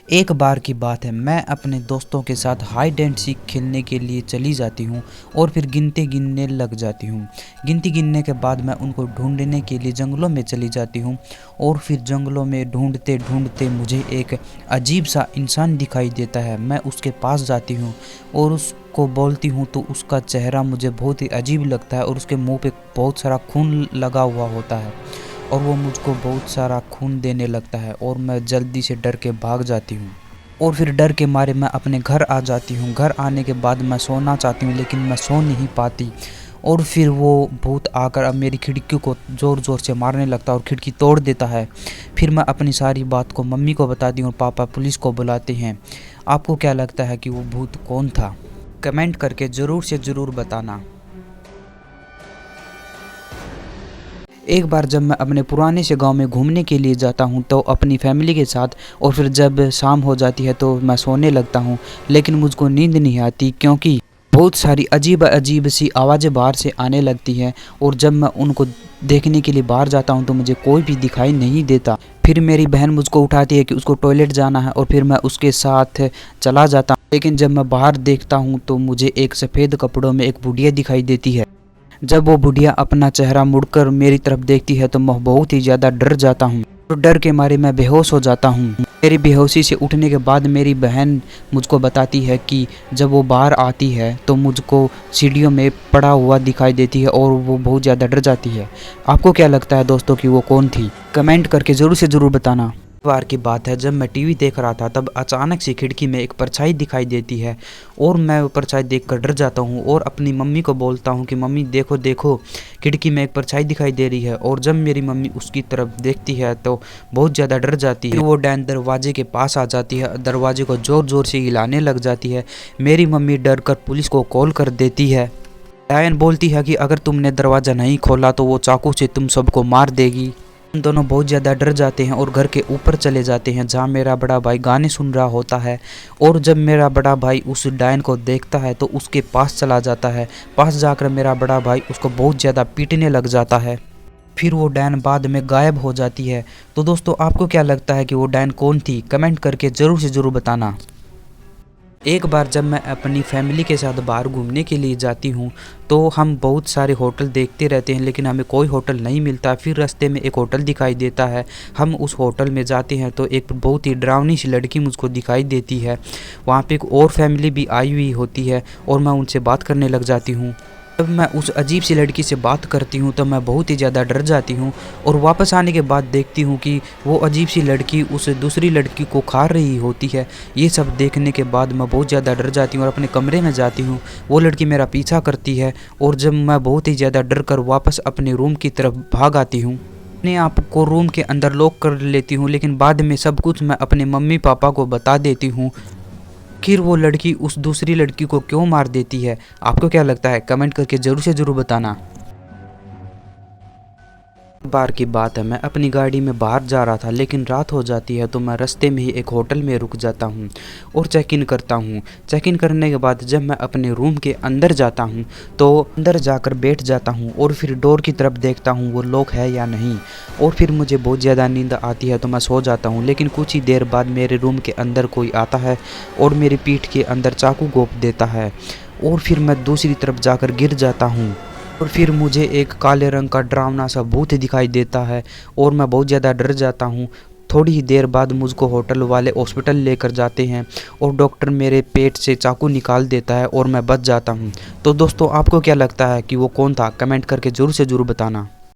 एक बार की बात है, मैं अपने दोस्तों के साथ हाइड एंड सीक खेलने के लिए चली जाती हूँ और फिर गिनने लग जाती हूँ। गिनने के बाद मैं उनको ढूंढने के लिए जंगलों में चली जाती हूँ और फिर जंगलों में ढूंढते ढूंढते मुझे एक अजीब सा इंसान दिखाई देता है। मैं उसके पास जाती हूँ और उसको बोलती हूँ तो उसका चेहरा मुझे बहुत ही अजीब लगता है और उसके मुँह पे बहुत सारा खून लगा हुआ होता है और वो मुझको बहुत सारा खून देने लगता है और मैं जल्दी से डर के भाग जाती हूँ और फिर डर के मारे मैं अपने घर आ जाती हूँ। घर आने के बाद मैं सोना चाहती हूँ लेकिन मैं सो नहीं पाती और फिर वो भूत आकर अब मेरी खिड़की को ज़ोर ज़ोर से मारने लगता है और खिड़की तोड़ देता है। फिर मैं अपनी सारी बात को मम्मी को बताती हूँ और पापा पुलिस को बुलाते हैं। आपको क्या लगता है कि वो भूत कौन था? कमेंट करके ज़रूर से ज़रूर बताना। एक बार जब मैं अपने पुराने से गांव में घूमने के लिए जाता हूं तो अपनी फैमिली के साथ, और फिर जब शाम हो जाती है तो मैं सोने लगता हूं लेकिन मुझको नींद नहीं आती क्योंकि बहुत सारी अजीब अजीब सी आवाज़ें बाहर से आने लगती हैं और जब मैं उनको देखने के लिए बाहर जाता हूं तो मुझे कोई भी दिखाई नहीं देता। फिर मेरी बहन मुझको उठाती है कि उसको टॉयलेट जाना है और फिर मैं उसके साथ चला जाता हूँ। लेकिन जब मैं बाहर देखता हूँ तो मुझे एक सफ़ेद कपड़ों में एक बुढ़िया दिखाई देती है। जब वो बुढ़िया अपना चेहरा मुड़कर मेरी तरफ देखती है तो मैं बहुत ही ज़्यादा डर जाता हूँ और डर के मारे मैं बेहोश हो जाता हूँ। मेरी बेहोशी से उठने के बाद मेरी बहन मुझको बताती है कि जब वो बाहर आती है तो मुझको सीढ़ियों में पड़ा हुआ दिखाई देती है और वो बहुत ज़्यादा डर जाती है। आपको क्या लगता है दोस्तों कि वो कौन थी? कमेंट करके ज़रूर से ज़रूर बताना। बार की बात है, जब मैं टीवी देख रहा था तब अचानक से खिड़की में एक परछाई दिखाई देती है और मैं वो परछाई देखकर डर जाता हूँ और अपनी मम्मी को बोलता हूँ कि मम्मी देखो देखो, खिड़की में एक परछाई दिखाई दे रही है। और जब मेरी मम्मी उसकी तरफ देखती है तो बहुत ज़्यादा डर जाती है। वो डैन दरवाजे के पास आ जाती है, दरवाजे को ज़ोर ज़ोर से हिलाने लग जाती है। मेरी मम्मी डर कर पुलिस को कॉल कर देती है। डायन बोलती है कि अगर तुमने दरवाज़ा नहीं खोला तो वो चाकू से तुम सबको मार देगी। हम दोनों बहुत ज़्यादा डर जाते हैं और घर के ऊपर चले जाते हैं जहाँ मेरा बड़ा भाई गाने सुन रहा होता है। और जब मेरा बड़ा भाई उस डायन को देखता है तो उसके पास चला जाता है। पास जाकर मेरा बड़ा भाई उसको बहुत ज़्यादा पीटने लग जाता है। फिर वो डायन बाद में गायब हो जाती है। तो दोस्तों, आपको क्या लगता है कि वो डायन कौन थी? कमेंट करके ज़रूर से ज़रूर बताना। एक बार जब मैं अपनी फैमिली के साथ बाहर घूमने के लिए जाती हूँ तो हम बहुत सारे होटल देखते रहते हैं लेकिन हमें कोई होटल नहीं मिलता। फिर रास्ते में एक होटल दिखाई देता है। हम उस होटल में जाते हैं तो एक बहुत ही डरावनी सी लड़की मुझको दिखाई देती है। वहाँ पे एक और फैमिली भी आई हुई होती है और मैं उनसे बात करने लग जाती हूँ। जब मैं उस अजीब सी लड़की से बात करती हूँ तो मैं बहुत ही ज़्यादा डर जाती हूँ और वापस आने के बाद देखती हूँ कि वो अजीब सी लड़की उस दूसरी लड़की को खा रही होती है। ये सब देखने के बाद मैं बहुत ज़्यादा डर जाती हूँ और अपने कमरे में जाती हूँ। वो लड़की मेरा पीछा करती है और जब मैं बहुत ही ज़्यादा डर कर वापस अपने रूम की तरफ भाग आती हूँ, अपने आप को रूम के अंदर लॉक कर लेती हूँ। लेकिन बाद में सब कुछ मैं अपने मम्मी पापा को बता देती हूँ। आखिर वो लड़की उस दूसरी लड़की को क्यों मार देती है? आपको क्या लगता है? कमेंट करके ज़रूर से ज़रूर बताना। बार की बात है, मैं अपनी गाड़ी में बाहर जा रहा था लेकिन रात हो जाती है तो मैं रास्ते में ही एक होटल में रुक जाता हूँ और चेक इन करता हूँ। चेक इन करने के बाद जब मैं अपने रूम के अंदर जाता हूँ तो अंदर जाकर बैठ जाता हूँ और फिर डोर की तरफ देखता हूँ वो लॉक है या नहीं। और फिर मुझे बहुत ज़्यादा नींद आती है तो मैं सो जाता हूँ। लेकिन कुछ ही देर बाद मेरे रूम के अंदर कोई आता है और मेरी पीठ के अंदर चाकू घोंप देता है और फिर मैं दूसरी तरफ जाकर गिर जाता हूँ। और फिर मुझे एक काले रंग का डरावना सा भूत दिखाई देता है और मैं बहुत ज़्यादा डर जाता हूँ। थोड़ी ही देर बाद मुझको होटल वाले हॉस्पिटल लेकर जाते हैं और डॉक्टर मेरे पेट से चाकू निकाल देता है और मैं बच जाता हूँ। तो दोस्तों, आपको क्या लगता है कि वो कौन था? कमेंट करके ज़रूर से ज़रूर बताना।